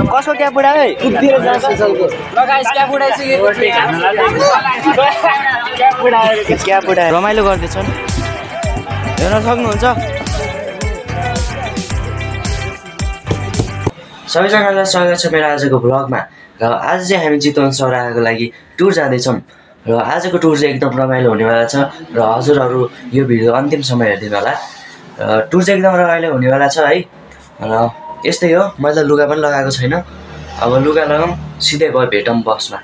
कसको क्या बुढा है क्या बुढा रमाइलो गर्दैछन् हेर्न सक्नुहुन्छ। सबैजनालाई स्वागत छ मेरो आजको भ्लगमा। र आज चाहिँ हामी चितवन चौराहाको लागि टुर जाँदैछौँ र आजको टुर चाहिँ एकदम रमाइलो हुनेवाला छ र हजुरहरू यो भिडियो अन्तिमसम्म हेरिदिनु होला। टुर चाहिँ एकदम रमाइलो हुनेवाला छ है। र यस्तै हो, मैले लुगा पनि लगाएको छैन, अब लुगा लगाऊँ सिधै गयो भेटौँ बसमा।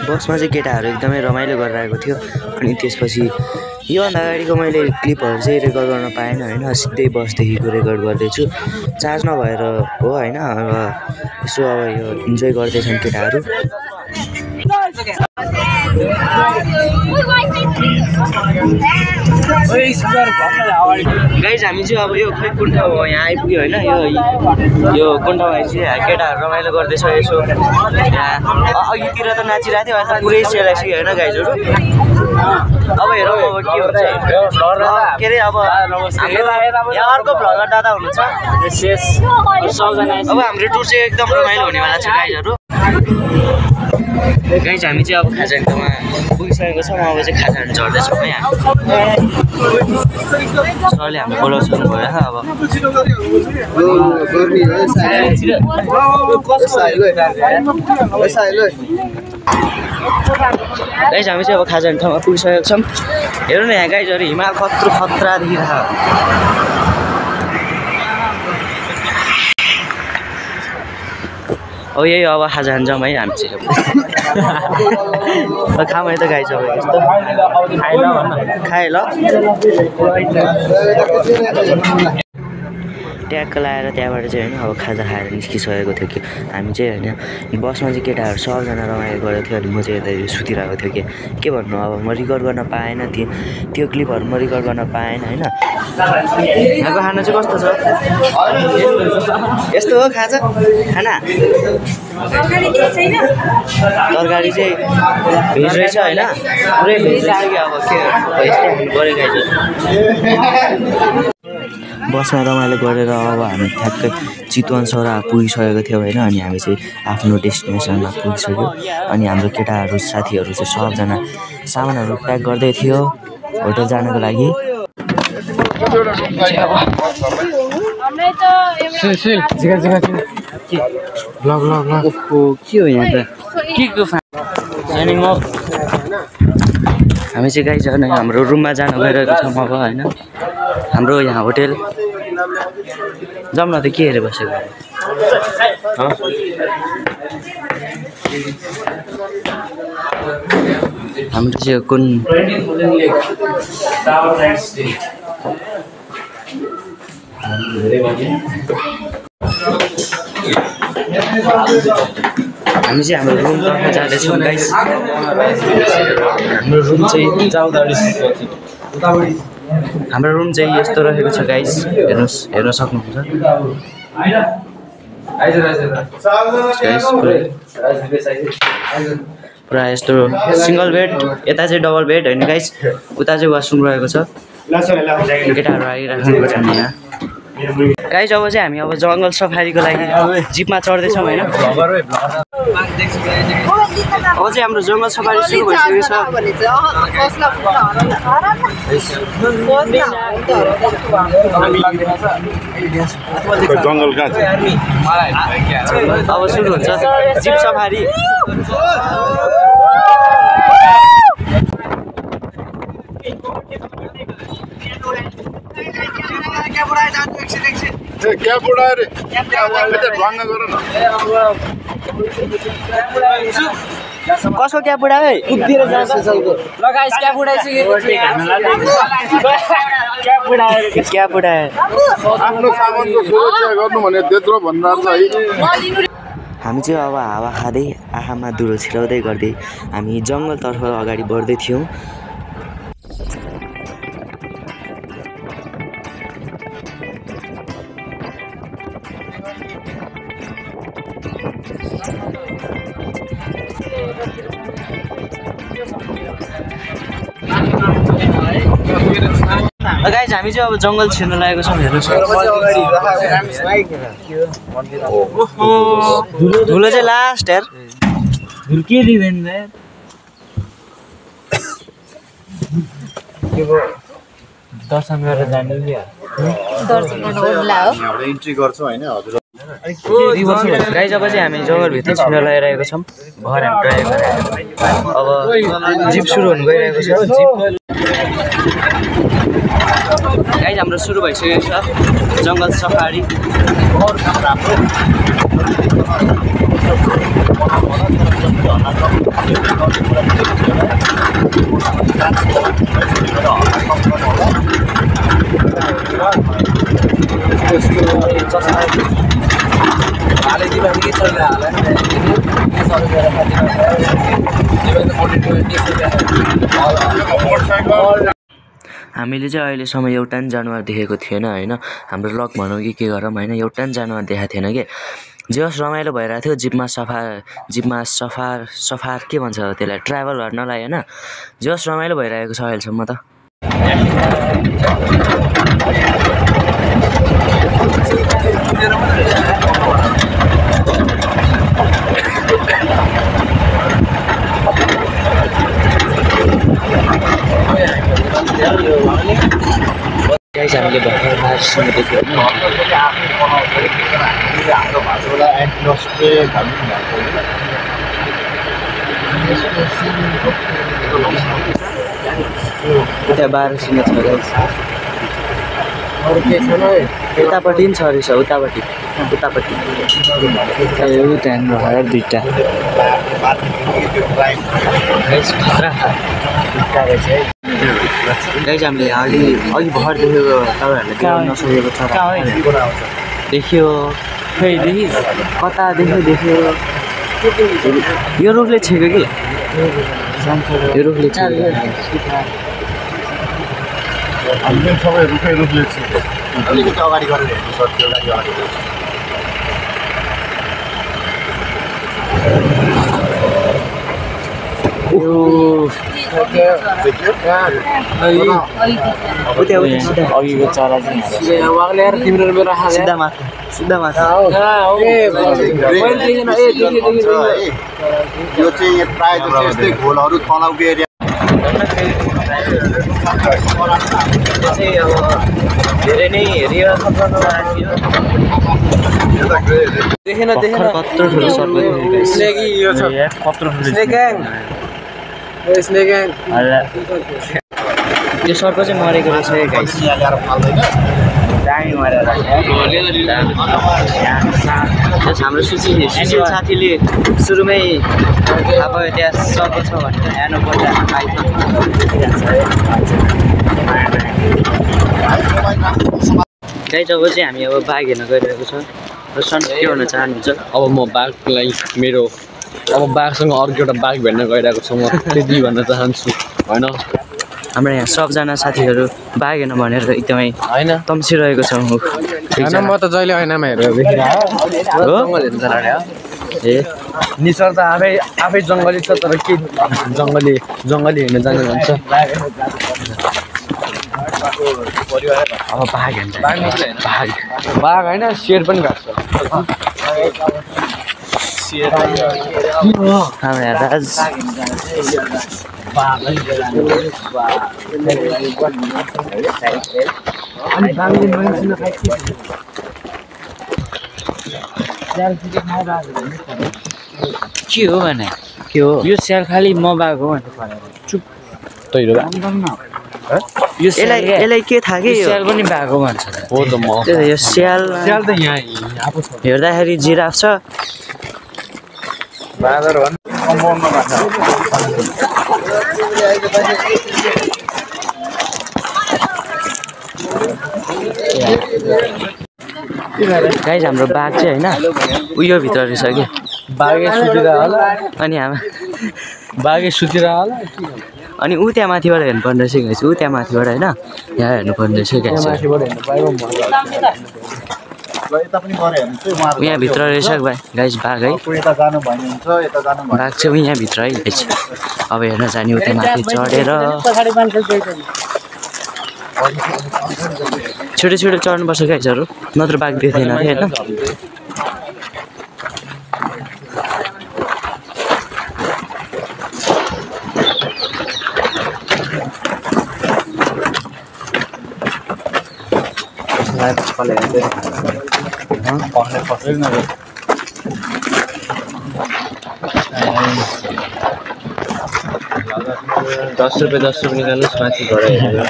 बसमा चाहिँ केटाहरू एकदमै रमाइलो गरिरहेको थियो। अनि त्यसपछि योभन्दा अगाडिको मैले क्लिपहरू चाहिँ रेकर्ड गर्न पाएन होइन, सिधै बसदेखिको रेकर्ड गर्दैछु, चार्ज नभएर हो होइन। अब यसो अब यो इन्जोय गर्दैछन् केटाहरू। गाइज हामी चाहिँ अब यो खै कुन ठाउँ यहाँ आइपुग्यो होइन। यो कुन ठाउँ आइसक्यो, केटाहरू रमाइलो गर्दैछ यसो। यहाँ अघितिर त नाचिरहेको थियो, अहिले त पुरै सेलाइसक्यो होइन गाइजहरू। अब हेरौँ अब के हुन्छ। के अरे अब यहाँ अर्को भ्लगर दादा हुनुहुन्छ। अब हाम्रो टुर चाहिँ एकदम रमाइलो हुनेवाला छ गाइजहरू। गाइज हामी चाहिँ अब खाजाङमा पुगिसकेको छौँ। अब चाहिँ खाजाङ झर्दैछौँ है। सरले हामी बोलाउँछौँ भयो अब। गाइज हामी चाहिँ अब खाजाङ ठाउँमा पुगिसकेको छौँ। हेर्नु न यहाँ गाइजहरू हिमाल कत्रो खतरा देखिरहेको। अब यही अब खाजा खान्छौँ है हामी चाहिँ। खाऊँ है त गाई सब यस्तो खाए ल। ट्याक्क लगाएर त्यहाँबाट चाहिँ होइन अब खाजा खाएर निस्किसकेको थियो कि हामी चाहिँ होइन। बसमा चाहिँ केटाहरू सबजना रमाइलो गरेको थियो। अनि म चाहिँ यता सुतिरहेको थियो कि के भन्नु, अब म रिकर्ड गर्न पाएन त्यो क्लिपहरू म रिकर्ड गर्न पाएन होइन। यहाँको खाना चाहिँ कस्तो छ? यस्तो हो खाजा खाना। तरकारी चाहिँ भेज रहेछ होइन, पुरै भेज रहेछ कि अब के यस्तै खानु पऱ्यो गाइज। बसमा रमाइलो गरेर अब हामी ठ्याक्कै चितवन चौराहा पुगिसकेको थियौँ होइन। अनि हामी चाहिँ आफ्नो डेस्टिनेसनमा पुगिसक्यो। अनि हाम्रो केटाहरू साथीहरू चाहिँ सबजना सामानहरू प्याक गर्दै थियो होटल जानको लागि। के हो यहाँ त हामी चाहिँ गाइज हाम्रो रुममा जानु गइरहेको छौँ अब होइन। हाम्रो यहाँ होटेल जाउँ न त के हेरेर बसेको। हाम्रो चाहिँ कुन हामी चाहिँ हाम्रो रुमतर्फ जाँदैछौँ गाइस। हाम्रो रुम चाहिँ यस्तो रहेको छ गाइस, हेर्नुहोस्, हेर्न सक्नुहुन्छ। पुरा यस्तो सिङ्गल बेड, यता चाहिँ डबल बेड होइन गाइस, उता चाहिँ वासरुम रहेको छ। केटाहरू आइराखेको छन् यहाँ गाइस। अब चाहिँ हामी अब जङ्गल सफारीको लागि जिपमा चढ्दैछौँ होइन। अब चाहिँ हाम्रो जङ्गल सफारी सुरु भइसकेको छ। जङ्गल कहाँ छ? अब सुरु हुन्छ जिप सफारी। क्या बुढा रे ढुङ्ग गर न। कसको क्या बुढा है? क्या बुढा है? आफ्नो सामानको सुरक्षा गर्नु भने त्यत्रो भन्नु छ है। हामी चाहिँ अब हावा खाँदै आँखामा दुलो छिराउँदै गर्दै हामी जङ्गलतर्फ अगाडि बढ्दै थियौँ। गाइज हामी चाहिँ अब जङ्गल छिर्न लागेको छौँ हेर्नुहोस् धुलो चाहिँ लास्ट यार धुलो के दिँदैन दर्शन गरेर जाने दर्शन गर्न ओर्ला हो इन्ट्री गर्छौँ होइन हजुर गाइज अब चाहिँ हामी जङ्गलभित्र छिर्न लगाइरहेको छौँ भर हामी ड्राइभ गरेर अब जिप सुरु हुनु गइरहेको छ जिप गाइज हाम्रो सुरु भइसकेको छ जङ्गल सफारी हामीले चाहिँ अहिलेसम्म एउटा पनि जनावर देखेको थिएन होइन हाम्रो लक भनौँ कि के गरौँ होइन एउटा पनि जनावर देखाएको थिएन कि जे होस् रमाइलो भइरहेको थियो जिपमा सफार के भन्छ त्यसलाई ट्राभल गर्नलाई होइन जे होस् रमाइलो भइरहेको छ अहिलेसम्म त गाइस हामीले भर्खर मार्च सुनेको थियो उता 12 सिने छ गाइस उतापट्टि पनि छ रहेछ उतापट्टि उता दुईटा गाइस हामीले अघि भर देखेको तपाईँहरूले देख्न नसकेको छ देखियो खै कता देख्यो यो रुखले छेक्यो कि यो रुखले हामीले सबै रुखले छेक्यो अलिकति अगाडि गरेर हेर्नु सक्यो अगाडि अघिको चरा चाहिँ सिधा माथि यो चाहिँ प्रायः जस्तो यस्तै घोलहरू तलाउको एरिया धेरै नै हेरियो कत्रो ठुलो सर्प यो सर्प चाहिँ मरेको रहेछ गाइस दामी मरेर हाम्रो सुशील साथीले सुरुमै थाहा भयो त्यहाँ सर्प छ भनेर हेर्नु पर्दा गाइस अब चाहिँ हामी अब बाघ हेर्न गइरहेको छ र सन के भन्न चाहनुहुन्छ अब म बाघलाई मेरो अब बाघसँग अर्को एउटा बाघ भेट्न गइरहेको छु म त्यति भन्न चाहन्छु होइन हाम्रो यहाँ सबजना साथीहरू बाघ हेर्न भनेर एकदमै होइन तम्सिरहेको छ होइन म त जहिले ऐनामा हेरेर ए निसर त आफै जङ्गली छ तर के जङ्गली हेर्न जानु भन्छ अब बाघ हेर्न बाघ होइन शेर पनि भएको छ हाम्रो यहाँ राज के हो भने के हो यो स्याल खालि म भएको हो चुप यसलाई के थाहा कि स्याल पनि भएको भन्छ हो त म यो स्याल त यहाँ हेर्दाखेरि जिराफ छ बाँदर भन् कम्पाउन्डमा बाँध्छ गाइस हाम्रो बाघ चाहिँ होइन उयो भित्र रहेछ कि बाघे सुतिरह होला अनि हामी बाघे सुतिरह होला अनि ऊ त्यहाँ माथिबाट हेर्नु पर्ने रहेछ गाइस ऊ त्यहाँ माथिबाट होइन यहाँ हेर्नु पर्ने रहेछ गाइस यहाँ भित्र रहेछ गाइस बाघ है बाघ चाहिँ यहाँ भित्र है गाइस अब हेर्न जाने ऊ त्यहाँ माथि चढेर छिटो छिटो चढ्नुपर्छ गाइजहरू नत्र बाघ देख्दैन अरे होइन ₹10 निकाल्नुहोस् माथि गएर हेरेर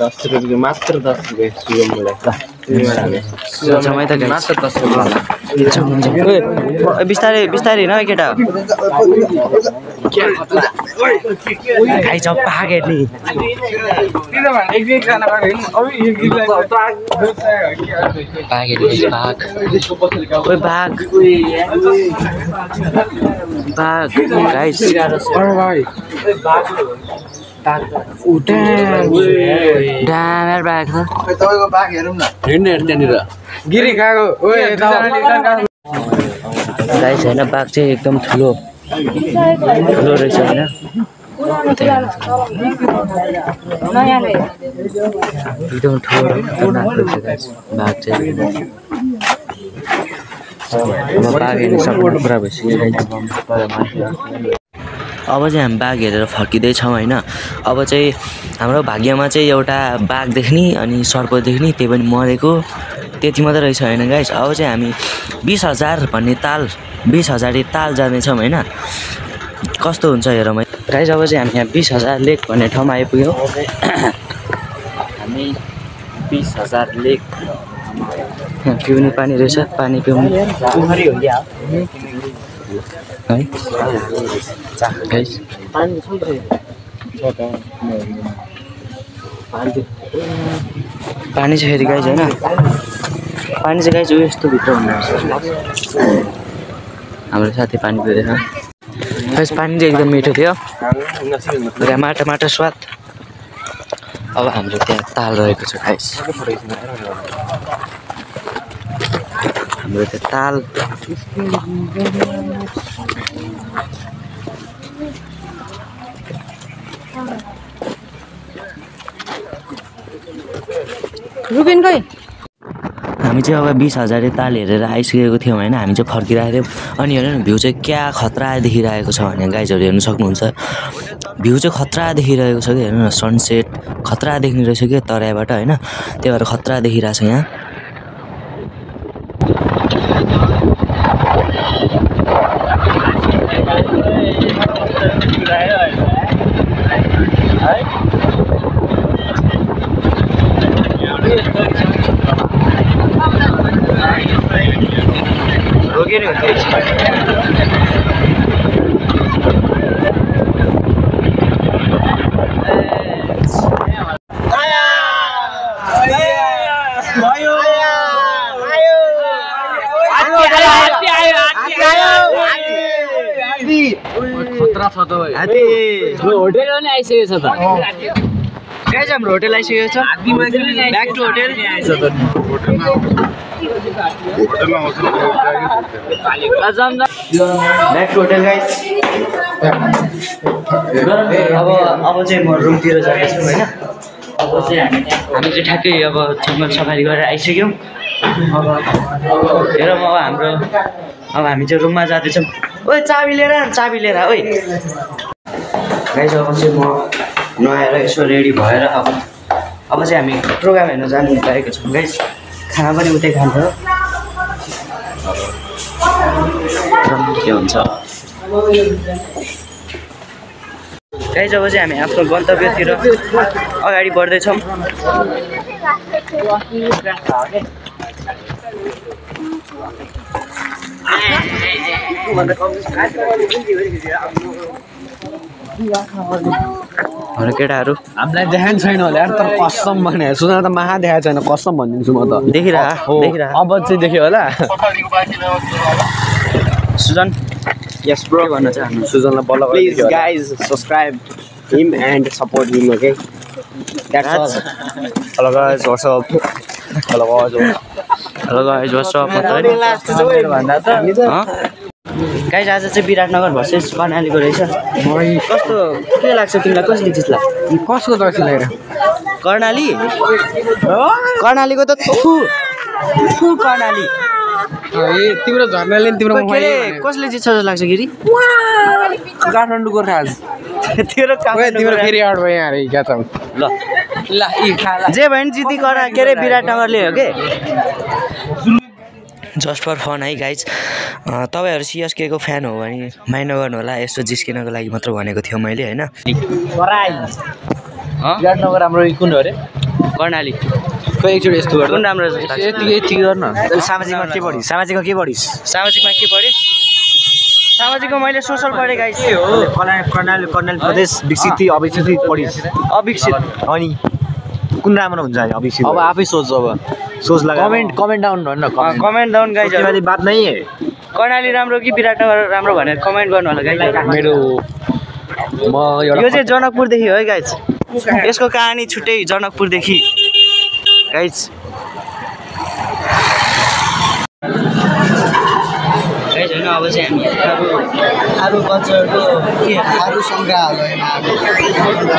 10 रुपियाँ मात्र 10 रुपियाँ समय त मात्र 10 रुपियाँ बिस्तारै बिस्तारै होइन केटा खाइ छ बाघ हेर्ने बाघ गाइस ड्यामर बाघ छ तपाईँको बाघ हेरौँ न हिँड्ने त्यहाँनिर गिरी खाएको गाइस होइन बाघ चाहिँ एकदम ठुलो रहेछ होइन एकदम ठुलो खतरनाक रहेछ गाइस बाघ चाहिँ बाघ हेर्नु सक्ने कुरा भइसक्यो अब चाहिँ हामी बाघ हेरेर फर्किँदैछौँ होइन अब चाहिँ हाम्रो भाग्यमा चाहिँ एउटा बाघ देख्ने अनि सर्प देख्ने त्यही पनि मरेको त्यति मात्रै रहेछ होइन गाइस अब चाहिँ हामी 20,000 भन्ने ताल 20,000 ताल जानेछौँ होइन कस्तो हुन्छ हेरौँ गाइस अब चाहिँ हामी यहाँ 20,000 लेक भन्ने ठाउँमा आइपुग्यौँ हामी 20,000 लेक पिउने पानी रहेछ पानी पिउने है गाइस पानी चाहिँ फेरि गाइस होइन पानी चाहिँ गाइस यस्तो भित्र हुँदो रहेछ हाम्रो साथी पानी पिउँदैछ गाइस पानी चाहिँ एकदम मिठो थियो माटा माटा स्वाद अब हाम्रो त्यहाँ ताल रहेको छ गाइस हाम्रो त्यो ताल रुबिन गई हामी चाहिँ अब 20,000 ताल हेरेर आइसकेको थियौँ होइन हामी चाहिँ फर्किरहेको थियौँ अनि हेर्नु न भ्यू चाहिँ क्या खतरा देखिरहेको छ भने गाइजहरू हेर्नु सक्नुहुन्छ भ्यू चाहिँ खतरा देखिरहेको छ कि हेर्नु न सनसेट खतरा देख्ने रहेछ कि तराईबाट होइन त्यही भएर खतरा देखिरहेको छ यहाँ खतरा छ त होटल पनि आइसकेको छ त गाइस हाम्रो होटल आइसकेको छ back to hotel back to hotel guys अब चाहिँ म रुमतिर जाँदैछु होइन अब चाहिँ हामी चाहिँ ठ्याक्कै अब जङ्गल सफारी गरेर आइसक्यौँ अब हेरौँ अब हामी चाहिँ रुममा जाँदैछौँ ओइ चाबी लिएर ओइ गाइस अब चाहिँ म नुहाएर यसो रेडी भएर अब चाहिँ हामी प्रोग्राम हेर्न जानु लागेको छौँ गाइस खाना पनि उतै खान्छ के हुन्छ गाइस अब चाहिँ हामी आफ्नो गन्तव्यतिर अगाडि बढ्दैछौँ केटाहरू हामीलाई देखाएको छैन होला यार तर कसम भने सुना त महा देखाएको छैन कसम भनिदिन्छु म त देखिरह अब चाहिँ देख्यो होला सुजन यस ब्रो भन्न चाहन्छु सुजनलाई बल्ल Please guys subscribe him and support him, okay? That's all. Hello guys, what's up? Hello guys what's up guys आज चाहिँ विराटनगर भर्सेस कर्णालीको रहेछ कस्तो के लाग्छ तिमीलाई कसले जित्ला कसको दर्शन लागेर कर्णाली कर्णालीको त थु कर्णाली तिम्रो झर्नाले तिम्रो कसले जित्छ जस्तो लाग्छ गिरी काठमाडौँको राज तेरो तिम्रो फेरि आउट भयो यहाँ क्या त ल ल यी खाला जे भयो नि जिती के अरे विराटनगरले हो के जस्ट फर फन है गाइज तपाईँहरू सिएसके को फ्यान हो भने माइन्ड नगर्नु होला यस्तो जिस्किनको लागि मात्र भनेको थियो मैले होइन विराटनगर हाम्रो कुन हो अरे कर्णाली खै एकचोटि यस्तो गर्नु कुन राम्रो यति गर्न सामाजिकमा के पढिस् सामाजिकमा के पढिस् सामाजिकमा के पढेँ सामाजिकमा मैले सोसल पढेँ गाइज कर्णाली प्रदेश विकसित कि अविकसित पढिस् अविकसित अनि कुन राम्रो हुन्छ अनि अविकसित अब आफै सोच अब सोच लगा कमेन्ट डाउन भन्न कमेन्ट डाउन गाइज वाली बात नहीं है कर्णाली राम्रो कि विराटनगर राम्रो भनेर कमेन्ट गर्नु होला गाइज मेरो म यो चाहिँ जनकपुरदेखि हो है गाइज यसको कहानी छुट्टै जनकपुरदेखि गाइज गाइज होइन अब चाहिँ हामी आरु कल्चरको के आरु सङ्ग्रहालयमा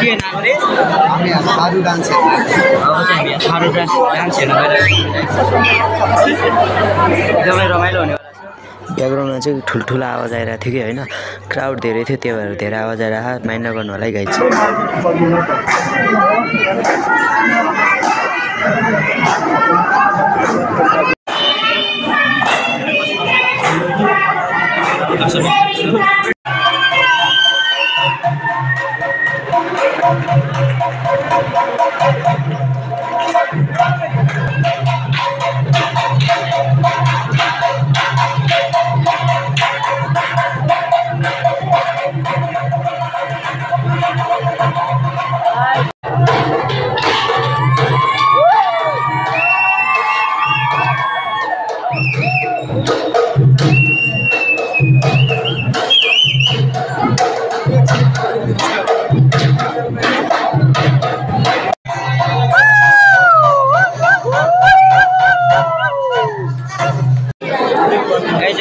के नाम रे हामी आरु डान्स अब चाहिँ हामी थारू डान्स हेर्नु एकदमै रमाइलो हुने ब्याकग्राउन्डमा चाहिँ ठुल्ठुलो आवाज आइरहेको थियो कि होइन क्राउड धेरै थियो त्यही भएर धेरै आवाज आइरहेको माइन्ड नगर्नु होला है गाइज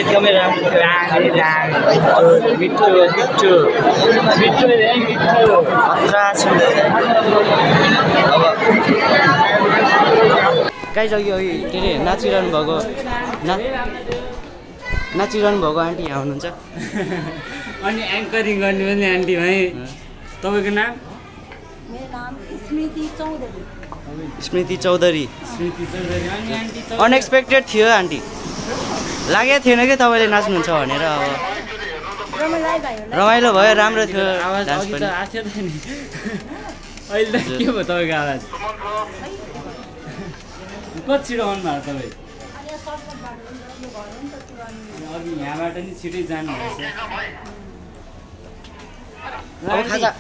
एकदमै राम्रो मिठो मिठो मिठो खतरा छ अब गाइज अघि के अरे नाचिरहनु भएको आन्टी यहाँ हुनुहुन्छ अनि एङ्करिङ गर्ने पनि आन्टी भाइ तपाईँको नाम मेरो नाम स्मृति चौधरी स्मृति चौधरी अनि आन्टी अनएक्सपेक्टेड थियो आन्टी लागेको थिएन कि तपाईँले नाच्नुहुन्छ भनेर अब रमाइलो भयो राम्रो थियो आवाज डान्स अघि त पनि आएको थियो नि अहिले त के भयो तपाईँको आवाज कति छिटो आउनु भएको तपाईँ अघि यहाँबाट नि छिटै जानुभएछ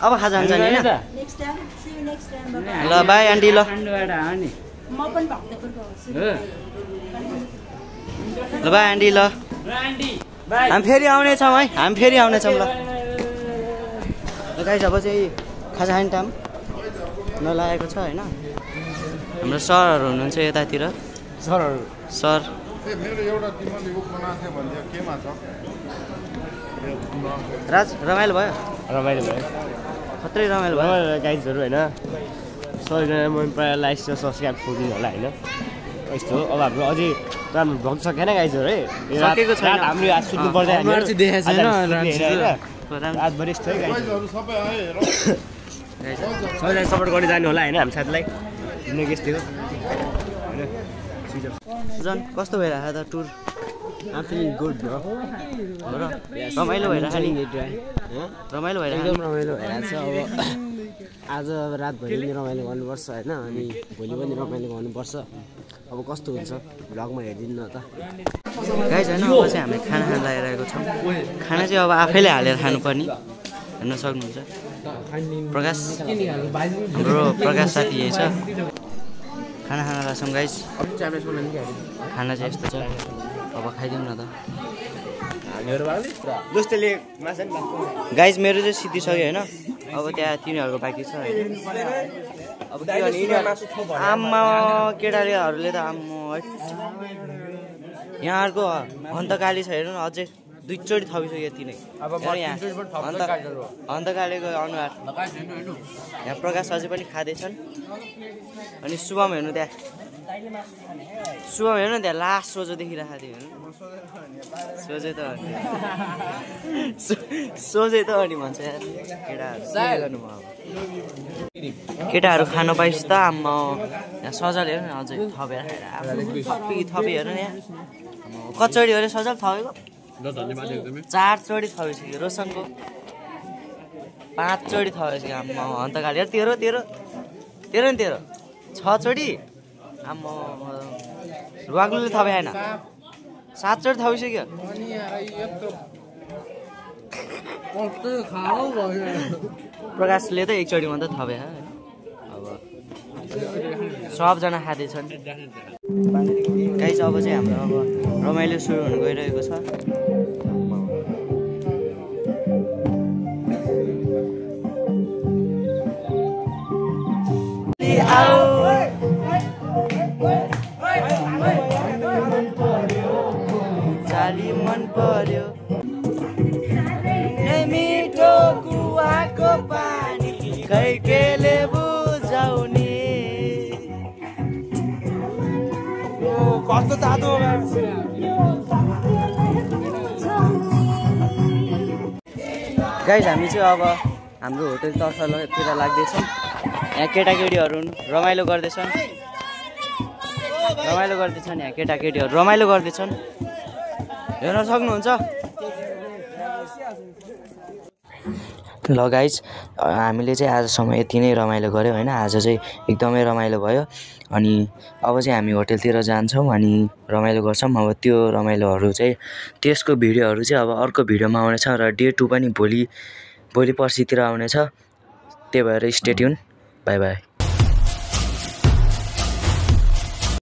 अब खाजा हुन्छ नि होइन next time see you next time ल बाई आन्टी ल काठमाडौँबाट आयो नि म पनि भक्तपुरको हुन्छु हो ल बाई आन्टी ल र आन्टी बाई हामी फेरि आउनेछौँ है हामी फेरि आउनेछौँ ल गाइस अब चाहिँ खाजा खाने टाइम नलागेको छ होइन हाम्रो सरहरू हुनुहुन्छ यतातिर सरहरू सर मेरो एउटा तिमीले बुक बनाएको थियो भन्थ्यो केमा छ राज रमाइलो भयो रमाइलो भयो खत्रै रमाइलो भयो रमाइलो गाइजहरू होइन सबैजना मन प्रायः लाइक सब्सक्राइब खोलिदिनु होला होइन यस्तो हो अब हाम्रो अझै राम्रो भ्लग सकेन गाइजहरू है सकेको छैन। रात हाम्रो आज सुत्नु पर्दैन हाम्रो चाहिँ देखाएको छैन, रातभरि यस्तो है गाइजहरू सबै आए हेर सबैजना सपोर्ट गर्दै जानु होला होइन हाम्रो साथीलाई हिँड्ने गेस्ट थियो होइन जन कस्तो भइरहेको त टुर आम फिलिङ गुड ब्रो र रमाइलो भइरहेको नि रमाइलो भइरहेको एकदम रमाइलो भइरहेको छ अब आज रातभरि पनि रमाइलो गर्नुपर्छ होइन अनि भोलि पनि रमाइलो गर्नुपर्छ अब कस्तो हुन्छ भ्लगमा हेरिदिनु न त गाइस होइन अब चाहिँ हामी खाना खान लागिरहेको छौँ खाना चाहिँ अब आफैले हालेर खानुपर्ने हेर्न सक्नुहुन्छ प्रकाश हाम्रो प्रकाश साथी यही छ खाना खान लाग्छौँ गाइस खाना चाहिँ यस्तो छ अब खाइदिउँ न त जस्तैले माछा नि गाइस मेरो चाहिँ सिद्धिसक्यो होइन अब त्यहाँ तिनीहरूको बाँकी छ होइन अब के भने आमा केटालेहरूले त आम्मा यहाँहरूको हन्तकाली छ हेर्नु न अझै दुईचोटि थपिसक्यो यति नै अन्धकारले अनुहार यहाँ प्रकाश अझै पनि खाँदैछन् अनि शुभम हेर्नु त्यहाँ शुभम हेर्नु त्यहाँ लास्ट सोझो देखिरहेको थियो हेर्नु सोझै त सोझै त अनि भन्छ यार केटाहरू केटाहरू खानु पाइस् त आम्मा यहाँ सजल हेर्नु अझै थपेर थपी हेर्नु नि यहाँ कचोडी हो अरे सजल थपेको 4 चोटि थपिसक्यो रोशनको 5 चोटि थपिसक्यो आम्मा अन्तकाल हेर तेरो नि 6 चोटि आम्मा रुवाग्लुले थपे होइन 7 चोटि थपिसक्यो प्रकाशले त 1 चोटि मात्रै थपे अब सबजना खाँदैछन् गाइस अब चाहिँ हाम्रो अब रमाइलो सुरु हुन गइरहेको छ चाली मन पर्यो मिठो कुवाको पानी खै केले बुझाउने कस्तो तातो गाइस हामी चाहिँ अब हाम्रो होटल तर्फतिर लाग्दैछौँ यहाँ केटाकेटीहरू रमाइलो गर्दैछन् यहाँ केटाकेटीहरू रमाइलो गर्दैछन् हेर्न सक्नुहुन्छ ल गाइज हामीले चाहिँ आजसम्म यति नै रमाइलो गऱ्यौँ होइन आज चाहिँ एकदमै रमाइलो भयो अनि अब चाहिँ हामी होटलतिर जान्छौँ अनि रमाइलो गर्छौँ अब त्यो रमाइलोहरू चाहिँ त्यसको भिडियोहरू चाहिँ अब अर्को भिडियोमा आउनेछ र डे 2 पनि भोलि पर्सितिर आउनेछ त्यही भएर स्टे ट्युन बाई बाई